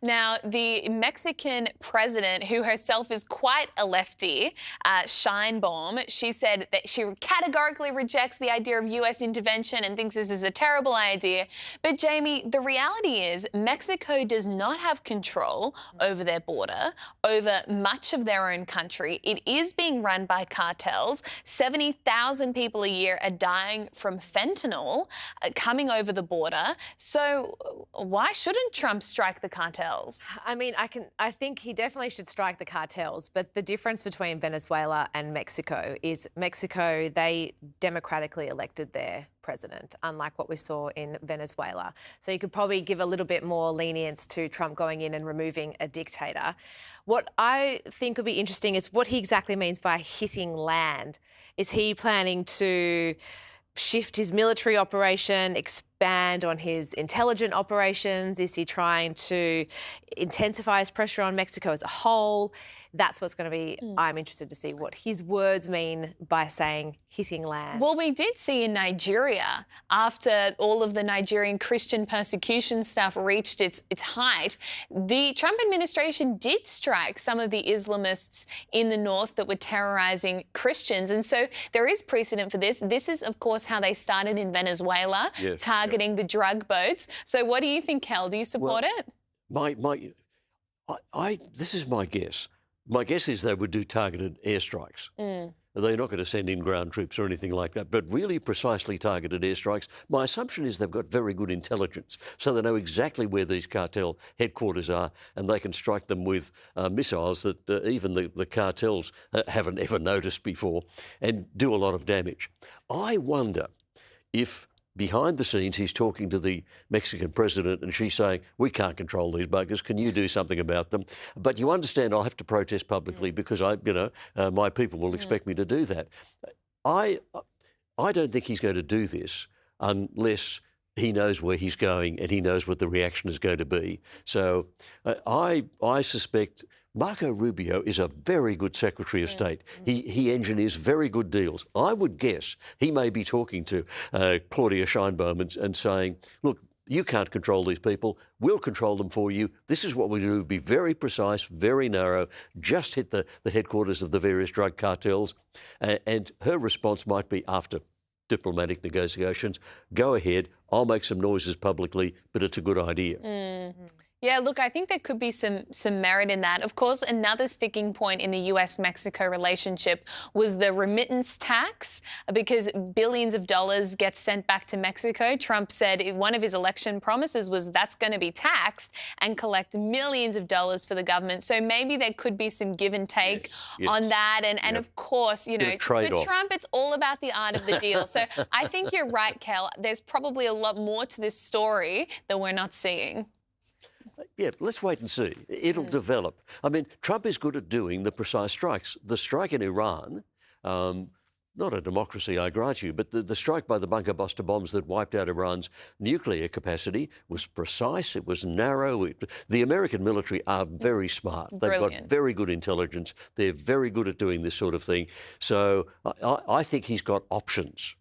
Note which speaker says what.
Speaker 1: Now, the Mexican president, who herself is quite a lefty, Scheinbaum, she said that she categorically rejects the idea of US intervention and thinks this is a terrible idea. But Jamie, the reality is Mexico does not have control over their border, over much of their own country. It is being run by cartels. 70,000 people a year are dying from fentanyl coming over the border. So why shouldn't Trump strike the cartels?
Speaker 2: I mean, I think he definitely should strike the cartels, but the difference between Venezuela and Mexico is Mexico, they democratically elected their president, unlike what we saw in Venezuela. So you could probably give a little bit more lenience to Trump going in and removing a dictator. What I think would be interesting is what he exactly means by hitting land. Is he planning to shift his military operation, expand on his intelligent operations? Is he trying to intensify his pressure on Mexico as a whole? That's what's going to be, I'm interested to see what his words mean by saying hitting land.
Speaker 1: Well, we did see in Nigeria, after all of the Nigerian Christian persecution stuff reached its height, the Trump administration did strike some of the Islamists in the north that were terrorizing Christians. And so there is precedent for this. This is, of course, how they started in Venezuela, targeting the drug boats. So what do you think, Kel? Do you support it?
Speaker 3: This is my guess. My guess is they would do targeted airstrikes. They're not going to send in ground troops or anything like that, but really precisely targeted airstrikes. My assumption is they've got very good intelligence, so they know exactly where these cartel headquarters are, and they can strike them with missiles that even the cartels haven't ever noticed before, and do a lot of damage. I wonder if behind the scenes he's talking to the Mexican president and she's saying, we can't control these buggers, can you do something about them? But you understand I'll have to protest publicly because my people will expect me to do that. I don't think he's going to do this unless he knows where he's going and he knows what the reaction is going to be. So I suspect Marco Rubio is a very good Secretary of State. He engineers very good deals. I would guess he may be talking to Claudia Scheinbaum and saying, look, you can't control these people. We'll control them for you. This is what we do. Be very precise, very narrow, just hit the headquarters of the various drug cartels. And her response might be, after diplomatic negotiations, go ahead, I'll make some noises publicly, but it's a good idea.
Speaker 1: Yeah, look, I think there could be some merit in that. Of course, another sticking point in the US-Mexico relationship was the remittance tax, because billions of dollars get sent back to Mexico. Trump said one of his election promises was that's going to be taxed and collect millions of dollars for the government. So maybe there could be some give and take on that. And of course, for Trump, it's all about the art of the deal. So I think you're right, Kel. There's probably a lot more to this story that we're not seeing.
Speaker 3: Yeah, let's wait and see. It'll develop. I mean, Trump is good at doing the precise strikes. The strike in Iran, not a democracy, I grant you, but the strike by the bunker buster bombs that wiped out Iran's nuclear capacity was precise, it was narrow. The American military are very smart. They've got very good intelligence. They're very good at doing this sort of thing. So I think he's got options.